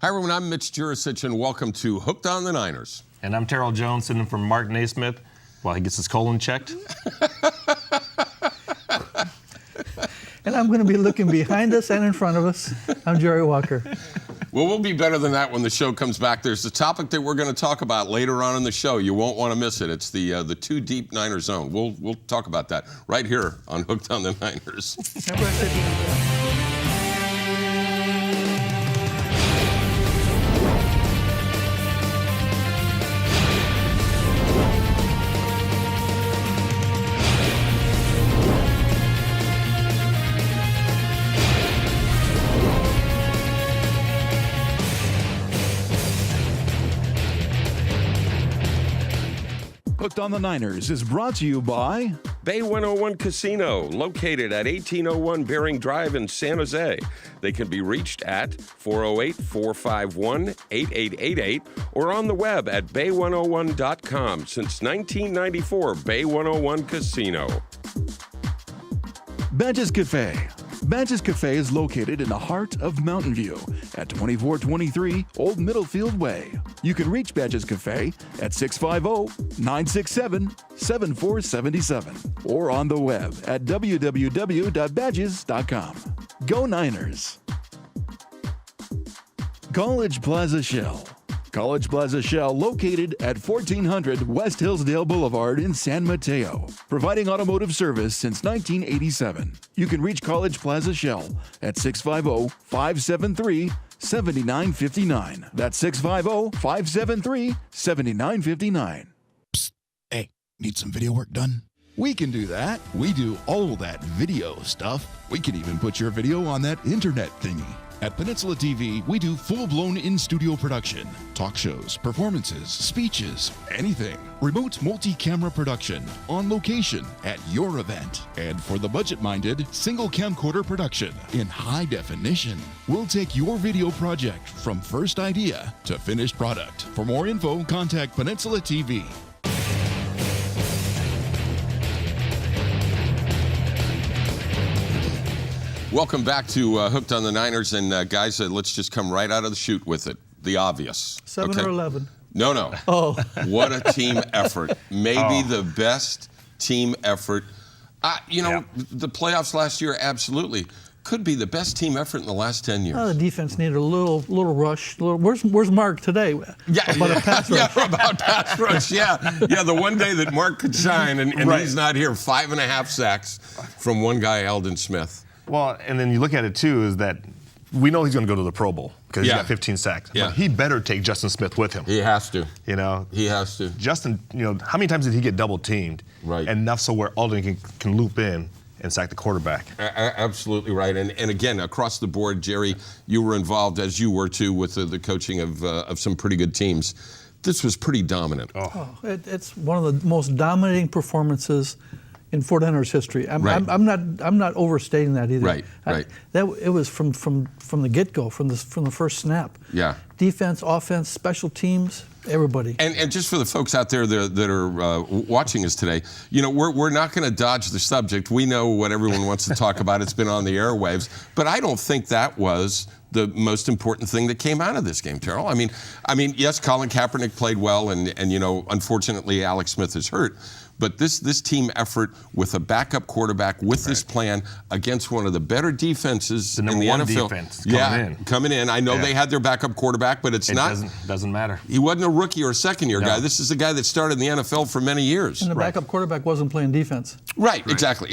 Hi, everyone. I'm Mitch Juricich, and welcome to Hooked on the Niners. And I'm Terrell Jones, sitting in for Mark Naismith while he gets his colon checked. And I'm going to be looking behind us and in front of us. I'm Jerry Walker. Well, we'll be better than that when the show comes back. There's a topic that we're going to talk about later on in the show. You won't want to miss it. It's the Too Deep Niner Zone. We'll talk about that right here on Hooked on the Niners. Hooked on the Niners is brought to you by Bay 101 Casino, located at 1801 Bering Drive in San Jose. They can be reached at 408-451-8888 or on the web at bay101.com. Since 1994, Bay 101 Casino. Badges Cafe. Badges Cafe is located in the heart of Mountain View at 2423 Old Middlefield Way. You can reach Badges Cafe at 650-967-7477 or on the web at www.badges.com. Go Niners! College Plaza Shell. College Plaza Shell, located at 1400 West Hillsdale Boulevard in San Mateo, providing automotive service since 1987. You can reach College Plaza Shell at 650-573-7959. That's 650-573-7959. Psst. Hey, need some video work done? We can do that. We do all that video stuff. We can even put your video on that internet thingy. At Peninsula TV, we do full-blown in-studio production, talk shows, performances, speeches, anything. Remote multi-camera production, on location, at your event. And for the budget-minded, single camcorder production in high definition. We'll take your video project from first idea to finished product. For more info, contact Peninsula TV. Welcome back to Hooked on the Niners. And guys, let's just come right out of the chute with it. The obvious. 7 or 11? No. Oh. What a team effort. Maybe the best team effort. The playoffs last year, absolutely. Could be the best team effort in the last 10 years. The defense needed a little rush. Where's Mark today? A pass rush. Yeah, about pass rush. Yeah, the one day that Mark could shine, and Right. He's not here. 5.5 sacks from one guy, Eldon Smith. Well, and then you look at it, too, is that we know he's going to go to the Pro Bowl because he got 15 sacks. Yeah. But he better take Justin Smith with him. He has to. He has to. Justin, how many times did he get double-teamed? Right. Enough so where Eldon can loop in and sack the quarterback. Absolutely right. And again, across the board, Jerry, you were involved, as you were too, with the coaching of some pretty good teams. This was pretty dominant. It's one of the most dominating performances in 49ers history. I'm not overstating that either. Right. It was from the get-go, from the first snap. Yeah. Defense, offense, special teams, everybody. And just for the folks out there that are watching us today, we're not going to dodge the subject. We know what everyone wants to talk about. It's been on the airwaves. But I don't think that was the most important thing that came out of this game, Terrell. I mean, yes, Colin Kaepernick played well, and unfortunately Alex Smith is hurt. But this team effort with a backup quarterback with this plan against one of the better defenses in the NFL. Defense coming in. I know they had their backup quarterback, but it doesn't matter. He wasn't a rookie or a second-year guy. This is a guy that started in the NFL for many years. And the backup quarterback wasn't playing defense. Right. Exactly.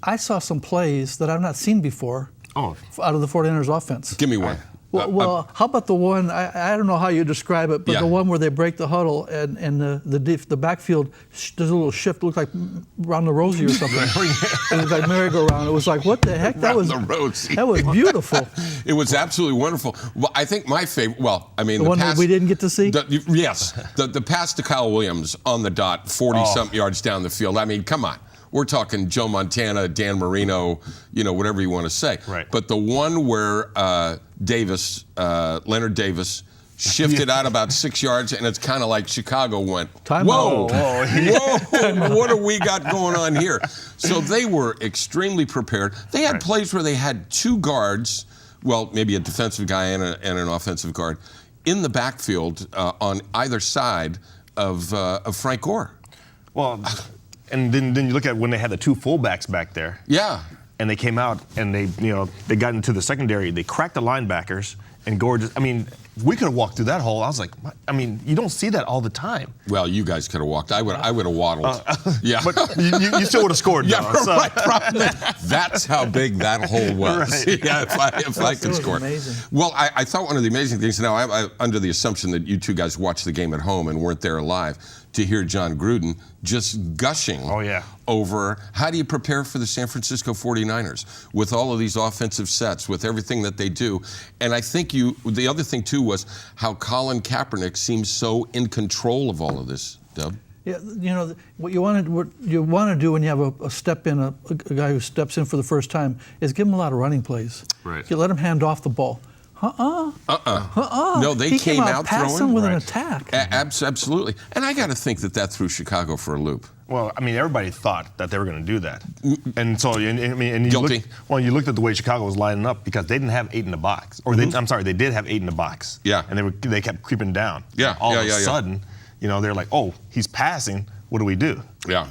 I saw some plays that I've not seen before out of the 49ers offense. Give me one. Well, how about the one, I don't know how you describe it, but the one where they break the huddle and the backfield, there's a little shift, looked like Round the Rosie or something. It was like merry-go-round. It was like, what the heck? That was beautiful. It was absolutely wonderful. Well, I think my favorite, the one that we didn't get to see? The pass to Kyle Williams on the dot, 40-something yards down the field. I mean, come on. We're talking Joe Montana, Dan Marino, whatever you want to say. Right. But the one where Leonard Davis shifted out about 6 yards, and it's kind of like Chicago went, whoa, what do we got going on here? So they were extremely prepared. They had plays where they had two guards well, maybe a defensive guy and an offensive guard, in the backfield on either side of Frank Gore. Well, and then you look at when they had the two fullbacks back there. Yeah. And they came out and they got into the secondary. They cracked the linebackers, and Gore just, we could have walked through that hole. I was like, you don't see that all the time. Well, you guys could have walked. I would have waddled. Yeah. But you still would have scored, though. Yeah, so. right. Probably. That's how big that hole was. Right. Yeah, if I could score. Amazing. Well, I thought one of the amazing things, now I'm under the assumption that you two guys watched the game at home and weren't there live, to hear John Gruden just gushing over how do you prepare for the San Francisco 49ers with all of these offensive sets, with everything that they do. And I think the other thing too was how Colin Kaepernick seems so in control of all of this, Dub. Yeah, what you want to do when you have a step in, a guy who steps in for the first time, is give him a lot of running plays. Right. You let him hand off the ball. No, they he came out passing throwing with an attack. Absolutely. And I got to think that threw Chicago for a loop. Well, everybody thought that they were going to do that, and so you Guilty. You looked at the way Chicago was lining up because they didn't have 8 in the box, or they did have 8 in the box. Yeah. And they kept creeping down. Yeah. All of a sudden, they're like, oh, he's passing. What do we do? Yeah.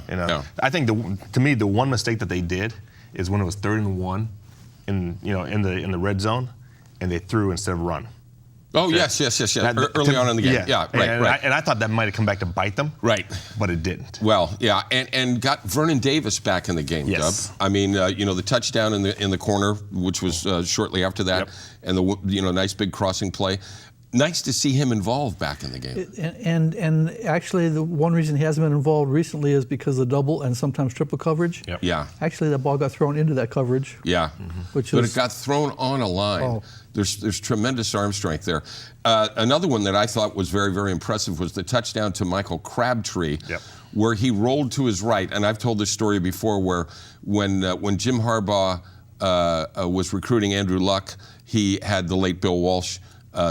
I think to me the one mistake that they did is when it was 3rd and 1, in the red zone, and they threw instead of run. Oh, yes. Early on in the game. Yeah, right. And I thought that might have come back to bite them. Right. But it didn't. Well, yeah, and got Vernon Davis back in the game, yes. Dub. The touchdown in the corner, which was shortly after that, and the nice big crossing play. Nice to see him involved back in the game. And actually, the one reason he hasn't been involved recently is because of double and sometimes triple coverage. Yep. Yeah. Actually, that ball got thrown into that coverage. Yeah. But it got thrown on a line. Oh. There's tremendous arm strength there. Another one that I thought was very, very impressive was the touchdown to Michael Crabtree, where he rolled to his right. And I've told this story before, where when Jim Harbaugh was recruiting Andrew Luck, he had the late Bill Walsh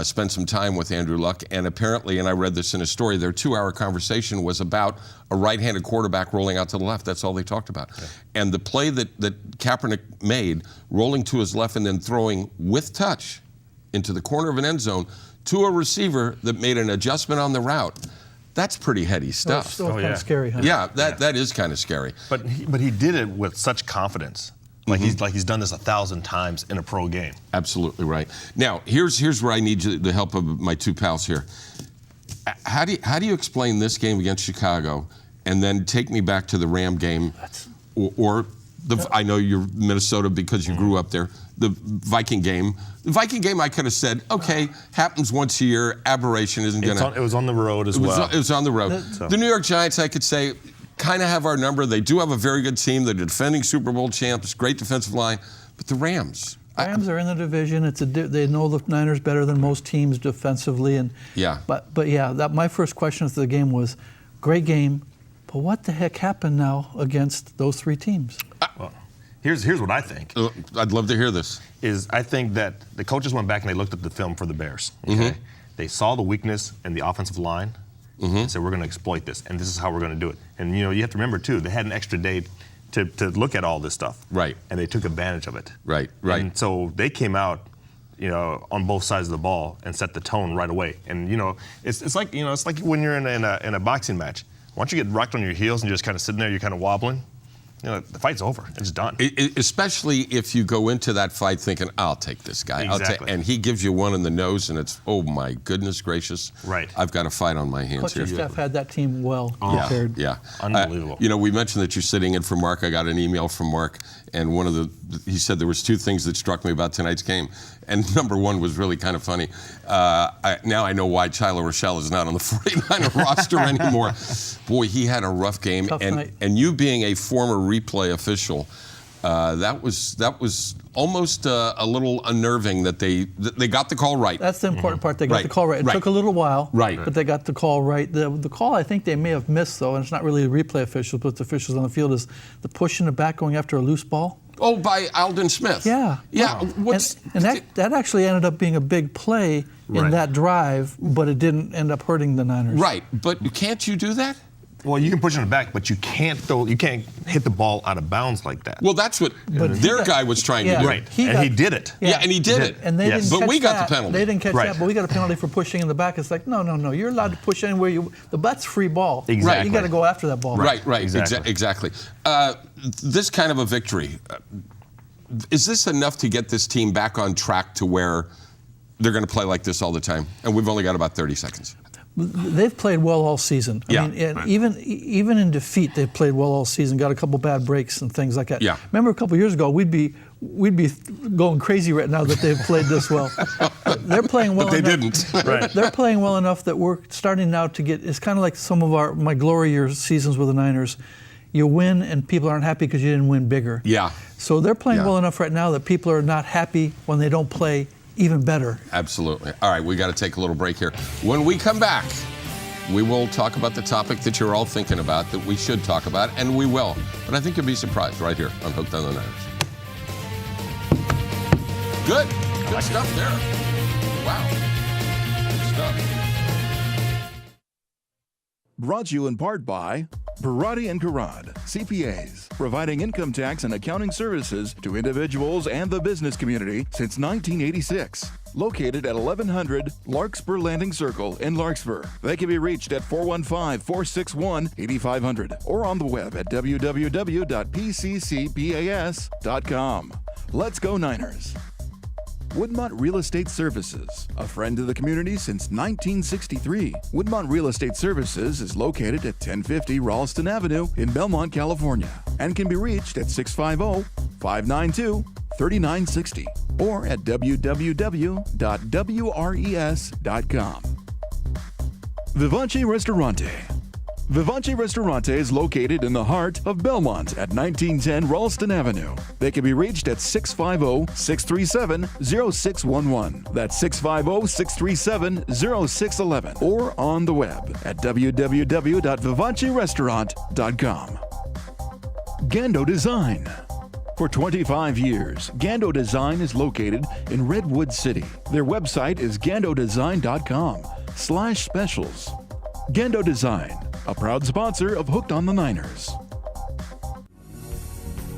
spend some time with Andrew Luck, and apparently, and I read this in a story, their 2-hour conversation was about a right-handed quarterback rolling out to the left. That's all they talked about. Yeah. And the play that Kaepernick made, rolling to his left and then throwing with touch into the corner of an end zone to a receiver that made an adjustment on the route, that's pretty heady stuff. It's still kind of scary, huh? Yeah, that is kind of scary. But he did it with such confidence. He's done this 1,000 times in a pro game. Absolutely right. Now, here's where I need the help of my two pals here. How do you explain this game against Chicago, and then take me back to the Ram game, I know you're Minnesota because you grew up there. The Viking game. The Viking game, I could have said, okay, happens once a year. Aberration isn't going to. It was on the road as well. It was on the road. The New York Giants, I could say, kind of have our number. They do have a very good team. They're defending Super Bowl champs, great defensive line. But the Rams are in the division. They know the Niners better than most teams defensively. But my first question after the game was, great game, but what the heck happened now against those 3 teams? Well, here's what I think. I'd love to hear this. I think that the coaches went back and they looked at the film for the Bears. Okay? They saw the weakness in the offensive line. And said, we're going to exploit this, and this is how we're going to do it. And you have to remember too, they had an extra day to look at all this stuff. Right. And they took advantage of it. Right. And so they came out, on both sides of the ball and set the tone right away. And it's like when you're in a boxing match. Once you get rocked on your heels and you're just kind of sitting there, you're kind of wobbling. The fight's over. It's done. Especially if you go into that fight thinking, I'll take this guy. Exactly. And he gives you one in the nose, and it's, oh my goodness gracious. Right. I've got a fight on my hands here. Coaching staff had that team well prepared. Yeah. Unbelievable. We mentioned that you're sitting in for Mark. I got an email from Mark, and he said there was 2 things that struck me about tonight's game. And number one was really kind of funny. Now I know why Chilo Rochelle is not on the 49er roster anymore. Boy, he had a rough game. Tough night. And you being a former replay official, that was almost a little unnerving that they got the call right. That's the important part. They got the call right. It took a little while, but they got the call right. The call I think they may have missed, though, and it's not really the replay officials, but the officials on the field, is the push in the back going after a loose ball. Oh, by Alden Smith. Yeah. Yeah. Wow. And that actually ended up being a big play in that drive, but it didn't end up hurting the Niners. Right. But can't you do that? Well, you can push it in the back, but you can't hit the ball out of bounds like that. Well, that's what their guy was trying to do. Right. He did it. Yeah, and he did it. And they didn't but catch we got that. the penalty. They didn't catch Right. that, but we got a penalty for pushing in the back. It's like, no. You're allowed to push anywhere you. That's free ball. Exactly. You got to go after that ball. Right. Exactly. Exactly. This kind of a victory, is this enough to get this team back on track to where they're going to play like this all the time? And we've only got about 30 seconds. They've played well all season. I mean, and even in defeat, they've played well all season. Got a couple bad breaks and things like that. Yeah. Remember a couple years ago, we'd be going crazy right now that they've played this well. They're playing well. But they enough. didn't. Right. They're playing well enough that we're starting now to get. It's kind of like some of my glory years seasons with the Niners. You win and people aren't happy because you didn't win bigger. Yeah. So they're playing well enough right now that people are not happy when they don't play even better. Absolutely. All right, we got to take a little break here. When we come back, we will talk about the topic that you're all thinking about, that we should talk about, and we will. But I think you'll be surprised right here on Hooked on the Niners. Good stuff there. Wow. Good stuff. Brought to you in part by Parati & Karad, CPAs, providing income tax and accounting services to individuals and the business community since 1986. Located at 1100 Larkspur Landing Circle in Larkspur. They can be reached at 415-461-8500 or on the web at www.pccpas.com. Let's go Niners. Woodmont Real Estate Services, a friend to the community since 1963. Woodmont Real Estate Services is located at 1050 Ralston Avenue in Belmont, California, and can be reached at 650-592-3960 or at www.wres.com. Vivace Ristorante. Vivace Ristorante is located in the heart of Belmont at 1910 Ralston Avenue. They can be reached at 650-637-0611. That's 650-637-0611. Or on the web at www.vivacerestaurant.com. Gando Design. For 25 years, Gando Design is located in Redwood City. Their website is gandodesign.com/specials. Gando Design, a proud sponsor of Hooked on the Niners.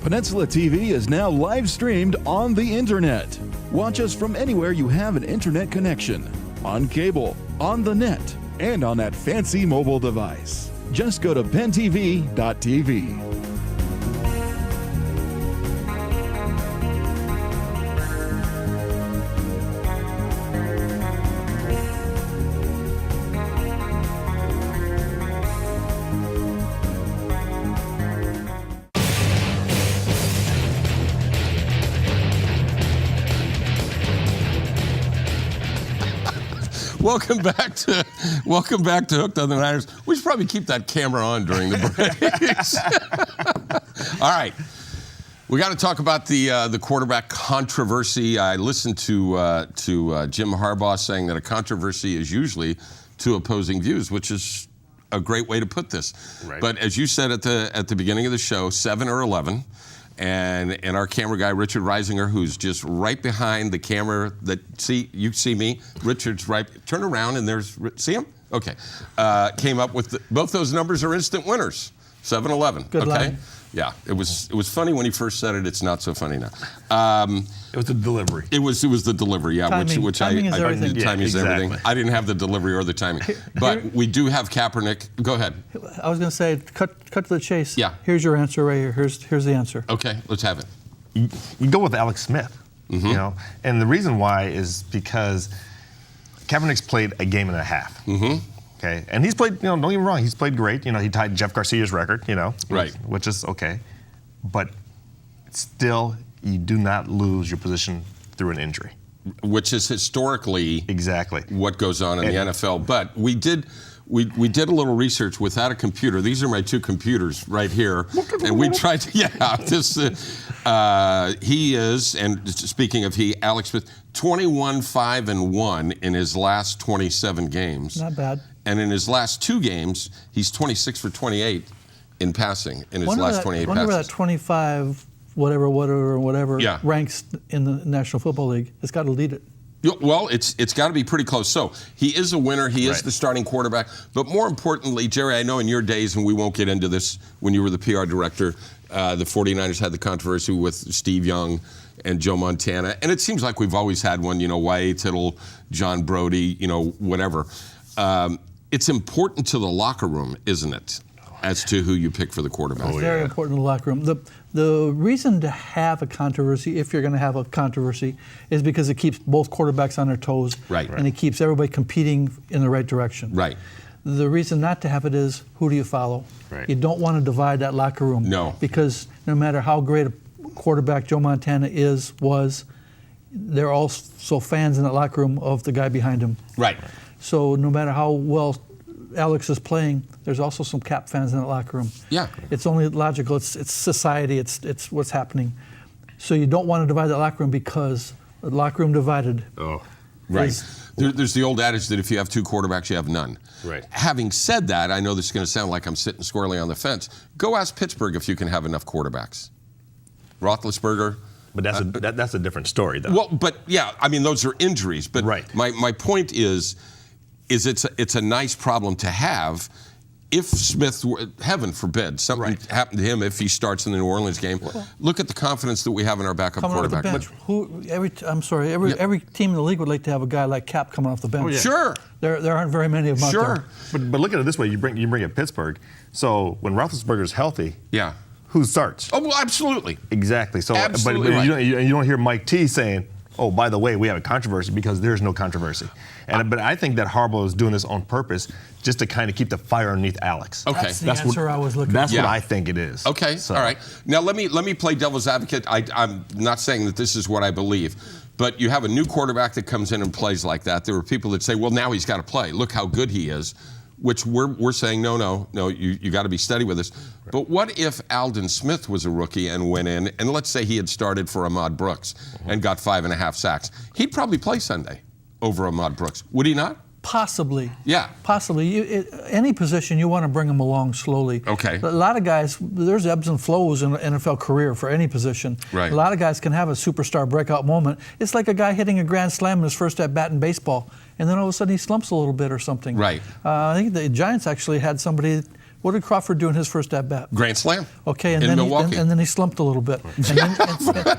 Peninsula TV is now live streamed on the internet. Watch us from anywhere you have an internet connection, on cable, on the net, and on that fancy mobile device. Just go to pentv.tv. Welcome back to Hooked on the Niners. We should probably keep that camera on during the breaks. All right. We got to talk about the quarterback controversy. I listened to Jim Harbaugh saying that a controversy is usually two opposing views, which is a great way to put this. Right. But as you said at the beginning of the show, 7 or 11. And our camera guy, Richard Reisinger, who's just right behind the camera you see me. Richard's right, turn around and see him? Okay. Came up with both those numbers are instant winners, 7-11. Good okay? line. Yeah, it was funny when he first said it. It's not so funny now. It was the delivery. It was the delivery, yeah. Timing. Timing is everything. Timing is exactly. everything. I didn't have the delivery or the timing, but we do have Kaepernick. Go ahead. I was going to say, cut to the chase. Yeah. Here's your answer right here. Here's the answer. Okay, let's have it. You go with Alex Smith, you know, and the reason why is because Kaepernick's played a game and a half. Okay, and he's played, don't get me wrong, he's played great. He tied Jeff Garcia's record, Right. which is okay. But still, you do not lose your position through an injury. Which is historically Exactly. what goes on in the NFL. But we did a little research without a computer. These are my two computers right here, and we tried to. Yeah, he is, and speaking of Alex Smith, 21-5-1 in his last 27 games. Not bad. And in his last two games, he's 26 for 28 in passing in his last 28 passes. Wonder that 25 whatever Yeah. ranks in the National Football League. It's got to lead it. Well, it's got to be pretty close. So he is a winner. He is Right. the starting quarterback. But more importantly, Jerry, I know in your days, and we won't get into this, when you were the PR director, the 49ers had the controversy with Steve Young and Joe Montana. And it seems like we've always had one, Y.A. Tittle, John Brody, whatever. It's important to the locker room, isn't it, as to who you pick for the quarterback? It's very important in the locker room. The reason to have a controversy, if you're going to have a controversy, is because it keeps both quarterbacks on their toes. Right. And it keeps everybody competing in the right direction. Right. The reason not to have it is, who do you follow? Right. You don't want to divide that locker room. No. Because no matter how great a quarterback Joe Montana was, they're also fans in that locker room of the guy behind him. Right. So no matter how well Alex is playing, there's also some Cap fans in that locker room. Yeah. It's only logical. It's society. It's what's happening. So you don't want to divide that locker room, because the locker room divided. Oh. Right. There's the old adage that if you have two quarterbacks, you have none. Right. Having said that, I know this is going to sound like I'm sitting squarely on the fence. Go ask Pittsburgh if you can have enough quarterbacks. Roethlisberger. But that's a different story, though. Well, but yeah, I mean, those are injuries. But Right. my point is it's a nice problem to have. If Smith, heaven forbid, something happened to him if he starts in the New Orleans game, look at the confidence that we have in our backup Coming off the quarterback. bench. Every team in the league would like to have a guy like Cap coming off the bench. Sure. There aren't very many of them out Sure. there. But look at it this way: you bring up Pittsburgh. So when Roethlisberger's healthy, Yeah. who starts? Oh, well, absolutely. Exactly. So, Absolutely but right. you don't hear Mike T saying, "Oh, by the way, we have a controversy," because there's no controversy. But I think that Harbaugh is doing this on purpose, just to kind of keep the fire underneath Alex. Okay. That's the answer I was looking That's for. what I think it is. Okay, So- all right. Now let me play devil's advocate. I'm not saying that this is what I believe, but you have a new quarterback that comes in and plays like that. There are people that say, well, now he's got to play. Look how good he is, which we're saying, no, you got to be steady with this. Right. But what if Aldon Smith was a rookie and went in, and let's say he had started for Ahmad Brooks and got 5.5 sacks? He'd probably play Sunday over Ahmad Brooks, would he not? Possibly. Yeah. Possibly. Any position, you want to bring them along slowly. Okay. A lot of guys, there's ebbs and flows in an NFL career for any position. Right. A lot of guys can have a superstar breakout moment. It's like a guy hitting a grand slam in his first at bat in baseball, and then all of a sudden he slumps a little bit or something. Right. I think the Giants actually had somebody. What did Crawford do in his first at bat? Grand slam. Okay, and in then Milwaukee. and then he slumped a little bit, and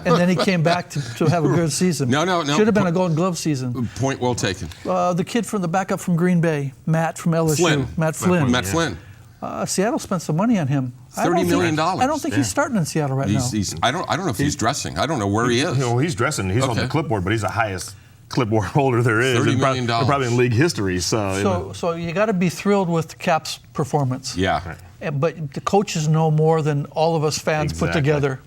then he came back to have a good season. No. Should have been a Golden Glove season. Point well taken. The kid from the backup from Green Bay, Matt from LSU. Matt Flynn. Matt Flynn. Seattle spent some money on him. $30 million. I don't think he's starting in Seattle right now. I don't know if he's dressing. I don't know where he is. He's dressing. He's on the clipboard, but he's the highest clipboard holder there is. $30 million. Probably in league history. So you got to be thrilled with Cap's performance. Yeah. But the coaches know more than all of us fans put together.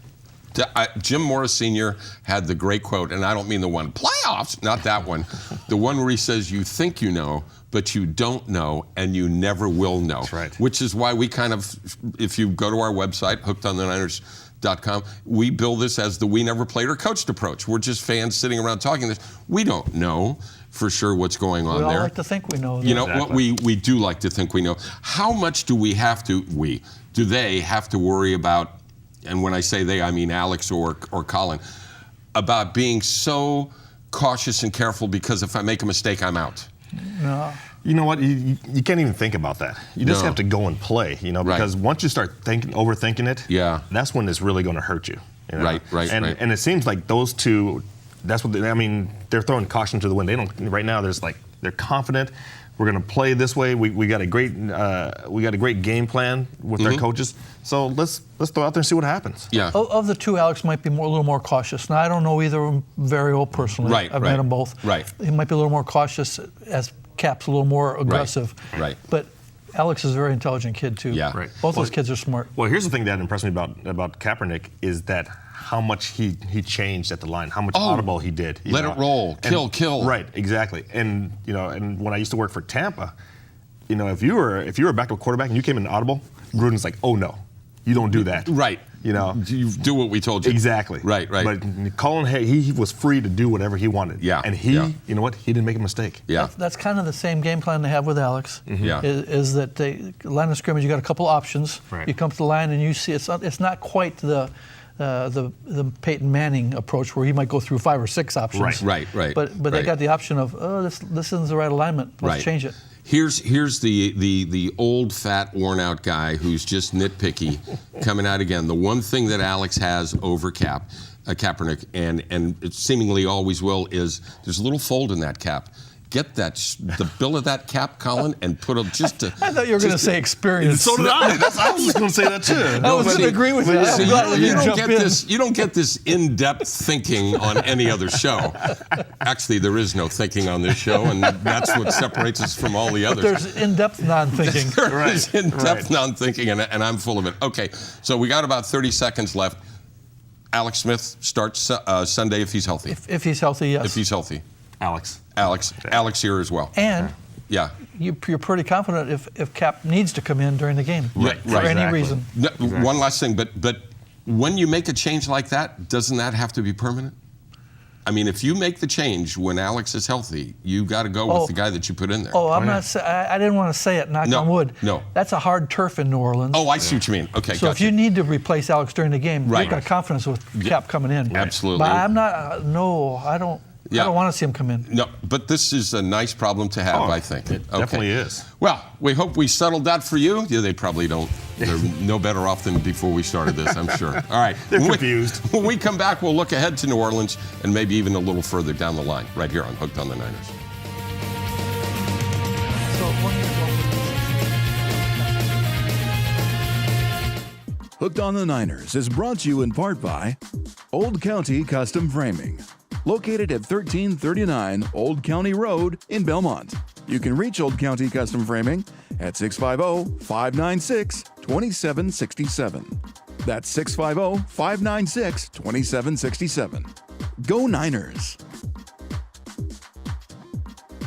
Jim Morris Sr. had the great quote, and I don't mean the one, playoffs, not that one. The one where he says, you think you know, but you don't know, and you never will know. That's right. Which is why we kind of, if you go to our website, hookedontheniners.com, we build this as the we never played or coached approach. We're just fans sitting around talking this. We don't know for sure what's going on We all there. like to think we know. You know what, we do like to think we know. How much do we have to, do they have to worry about, and when I say they, I mean Alex or Colin, about being so cautious and careful because if I make a mistake, I'm out? No. You know what? You can't even think about that. You just have to go and play, because once you start overthinking it, that's when it's really going to hurt you. Right. And it seems like those two, that's what they're throwing caution to the wind. They don't right now. They're confident. We're going to play this way. We got a great game plan with their coaches. So let's throw out there and see what happens. Yeah. Of the two, Alex might be a little more cautious. Now I don't know either of them very well personally. I've met them both. Right. He might be a little more cautious as Cap's a little more aggressive. Right. But Alex is a very intelligent kid too. Yeah. Right. Both those kids are smart. Well, here's the thing that impressed me about Kaepernick is that how much he changed at the line, how much audible he did. Let it roll, kill. Right, exactly. And and when I used to work for Tampa, if you were a backup quarterback and you came in audible, Gruden's like, oh no, you don't do that. Right. You do what we told you. Exactly. Right. But Colin, he was free to do whatever he wanted. Yeah. And he didn't make a mistake. Yeah. That's kind of the same game plan they have with Alex. Yeah. Is that line of scrimmage? You got a couple options. Right. You come to the line and you see it's not quite the the Peyton Manning approach, where he might go through 5 or 6 options. Right. But they got the option of, this isn't the right alignment. Let's change it. Here's the old, fat, worn-out guy who's just nitpicky coming out again. The one thing that Alex has over Kaepernick, and it seemingly always will, is there's a little fold in that cap. Get the bill of that cap, Colin, and put it just to. I thought you were going to say experience. So did I. I was just going to say that too. I was going to agree with you. So You you don't get this in-depth thinking on any other show. Actually, there is no thinking on this show, and that's what separates us from all the others. There's in-depth non-thinking. There is in-depth non-thinking, and I'm full of it. Okay, so we got about 30 seconds left. Alex Smith starts Sunday if he's healthy. If he's healthy, yes. If he's healthy. Alex here as well. And yeah, you're pretty confident if Cap needs to come in during the game for any reason. No, one last thing, but when you make a change like that, doesn't that have to be permanent? I mean, if you make the change when Alex is healthy, you got to go with the guy that you put in there. I didn't want to say it, knock on wood. No. That's a hard turf in New Orleans. Oh, I see what you mean. Okay, so gotcha. if you need to replace Alex during the game, you've got confidence with Cap coming in. Absolutely. But I'm not, I don't want to see him come in. No, but this is a nice problem to have, I think. It definitely is. Well, we hope we settled that for you. Yeah, they probably don't. They're no better off than before we started this, I'm sure. All right. They're confused. When we come back, we'll look ahead to New Orleans and maybe even a little further down the line, right here on Hooked on the Niners. Hooked on the Niners is brought to you in part by Old County Custom Framing, located at 1339 Old County Road in Belmont. You can reach Old County Custom Framing at 650-596-2767. That's 650-596-2767. Go Niners!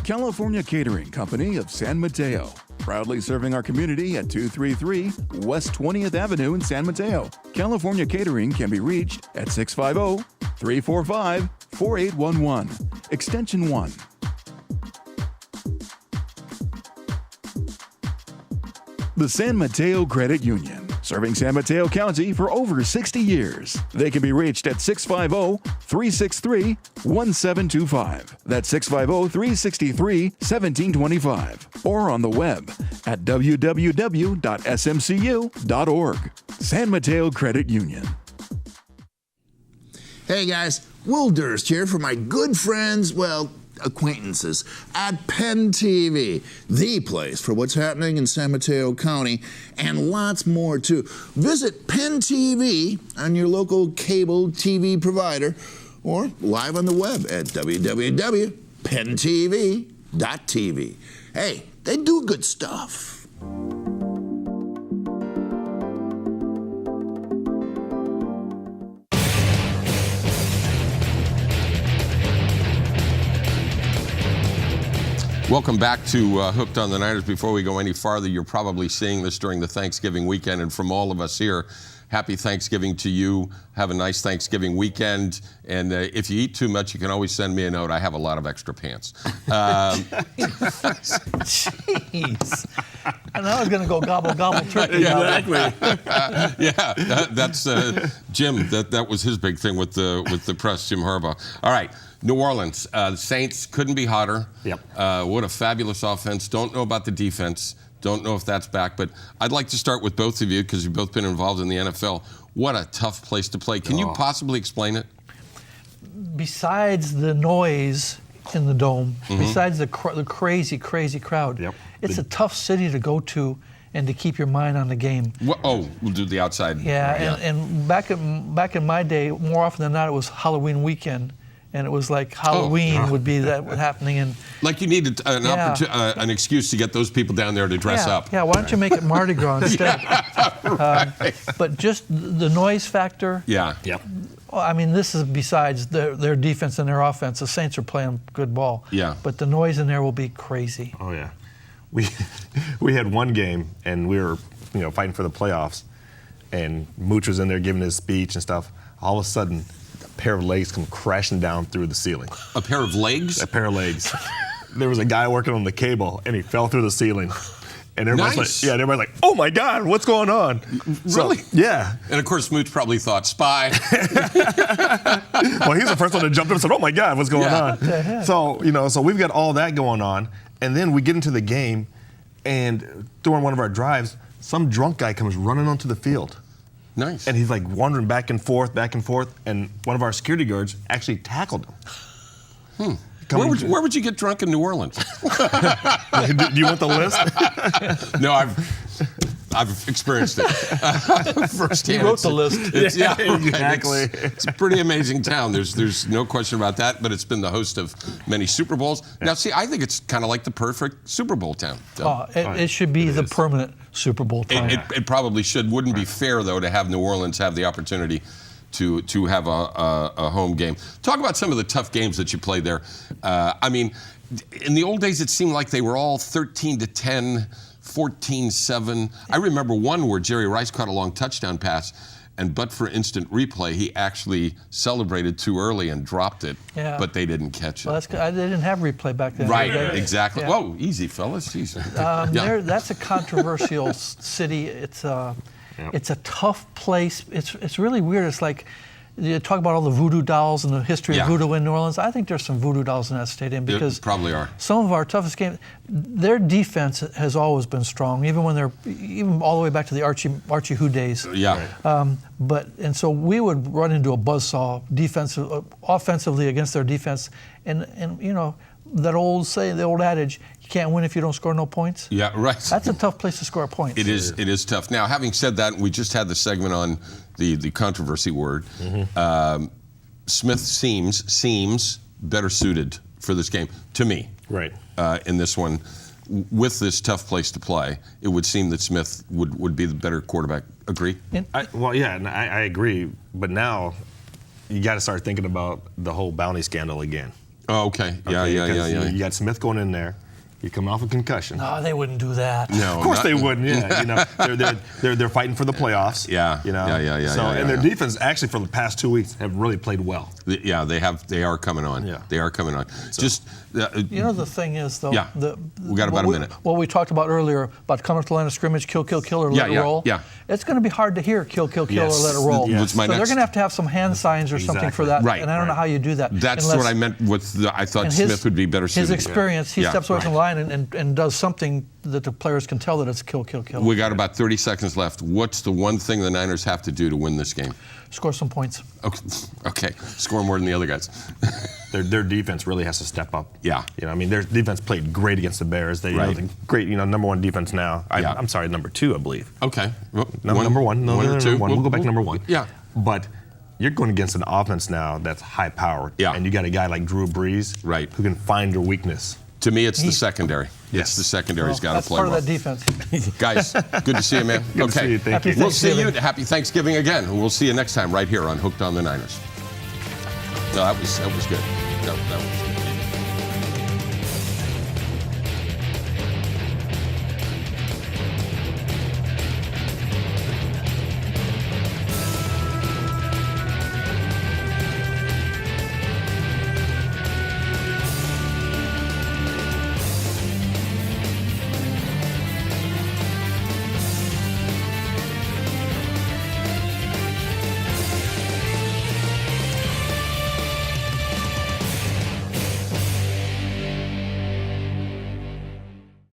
California Catering Company of San Mateo, proudly serving our community at 233 West 20th Avenue in San Mateo. California Catering can be reached at 650-345-4811, extension 1. The San Mateo Credit Union, serving San Mateo County for over 60 years. They can be reached at 650-363-1725. That's 650-363-1725. Or on the web at www.smcu.org. San Mateo Credit Union. Hey guys, Will Durst here for my good friends, acquaintances at Penn TV, the place for what's happening in San Mateo County, and lots more too. Visit Penn TV on your local cable TV provider or live on the web at www.penntv.tv. Hey, they do good stuff. Welcome back to Hooked on the Niners. Before we go any farther, you're probably seeing this during the Thanksgiving weekend, and from all of us here, happy Thanksgiving to you. Have a nice Thanksgiving weekend, and if you eat too much, you can always send me a note. I have a lot of extra pants. Jeez. And I was going to go gobble, gobble turkey. Exactly. That's Jim. That was his big thing with the press, Jim Harbaugh. All right. New Orleans, the Saints couldn't be hotter. Yep. What a fabulous offense. Don't know about the defense. Don't know if that's back. But I'd like to start with both of you because you've both been involved in the NFL. What a tough place to play. Can you possibly explain it? Besides the noise in the dome, besides the crazy, crazy crowd, it's a tough city to go to and to keep your mind on the game. We'll do the outside. Yeah, and back in my day, more often than not, it was Halloween weekend. And it was like Halloween would be that happening. And like you needed an excuse to get those people down there to dress up. Yeah, why don't you make it Mardi Gras instead? Right. But just the noise factor. Yeah. I mean, this is besides their defense and their offense. The Saints are playing good ball. Yeah. But the noise in there will be crazy. Oh yeah, we had one game and we were fighting for the playoffs, and Mooch was in there giving his speech and stuff. All of a sudden, pair of legs come crashing down through the ceiling. A pair of legs? A pair of legs. There was a guy working on the cable, and he fell through the ceiling. And everybody's Nice. like, everybody's like, oh my God, what's going on? Really? So, yeah. And of course, Mooch probably thought spy. Well, he's the first one to jump in and said, oh my God, what's going Yeah. on? What the heck? So we've got all that going on. And then we get into the game, and during one of our drives, some drunk guy comes running onto the field. Nice. And he's like wandering back and forth, and one of our security guards actually tackled him. Where would you get drunk in New Orleans? Do you want the list? No, I've experienced it firsthand. He wrote the list. Yeah, exactly. It's a pretty amazing town. There's no question about that. But it's been the host of many Super Bowls. Now, see, I think it's kind of like the perfect Super Bowl town. It should be the permanent Super Bowl town. It probably should. Wouldn't be fair though to have New Orleans have the opportunity to have a home game. Talk about some of the tough games that you played there. I mean, in the old days, it seemed like they were all 13-10, 14-7. I remember one where Jerry Rice caught a long touchdown pass, and but for instant replay, he actually celebrated too early and dropped it, but they didn't catch it. Well, they didn't have replay back then. Right, exactly. Yeah. Whoa, easy, fellas. Jeez. That's a controversial city. It's a tough place. It's really weird. It's like you talk about all the voodoo dolls and the history of voodoo in New Orleans. I think there's some voodoo dolls in that stadium because there probably are. Some of our toughest games, their defense has always been strong, even all the way back to the Archie Who days. Yeah. And so we would run into a buzzsaw offensively against their defense, and you know that the old adage, you can't win if you don't score no points. Yeah, right. That's a tough place to score points. It is tough. Now, having said that, we just had the segment on the controversy word. Mm-hmm. Smith seems better suited for this game, to me. Right. In this one, with this tough place to play, it would seem that Smith would be the better quarterback. Agree? I agree. But now you got to start thinking about the whole bounty scandal again. Oh, okay. Yeah. You got Smith going in there. You're coming off a concussion. No, they wouldn't do that. No, of course they wouldn't. Yeah, you know, they're fighting for the playoffs. Yeah. You know. And their defense actually for the past 2 weeks have really played well. Yeah, they are coming on. Yeah. They are coming on. So, just you know, the thing is though. Yeah. We got about a minute. What we talked about earlier about coming to the line of scrimmage, kill, or let it roll. Yeah. It's going to be hard to hear kill, or let it roll. Yes. So they're going to have some hand signs or something for that. Right. And I don't know how you do that. That's what I meant with I thought Smith would be better suited. His experience, he steps away from the line and does something that the players can tell that it's kill. We got about 30 seconds left. What's the one thing the Niners have to do to win this game? Score some points. Okay. Score more than the other guys. Their defense really has to step up. Yeah. You know, I mean, their defense played great against the Bears. They great, number one defense now. I'm sorry, number two, I believe. Okay. Number one. One or two. We'll go back to number one. Yeah. But you're going against an offense now that's high powered. Yeah. And you got a guy like Drew Brees who can find your weakness. To me, it's the secondary. Yes, the secondary's got to play well. That's part of that defense. Guys, good to see you, man. Good to see you. Thank you. We'll see you. Happy Thanksgiving again. We'll see you next time right here on Hooked on the Niners. No, that was good. That was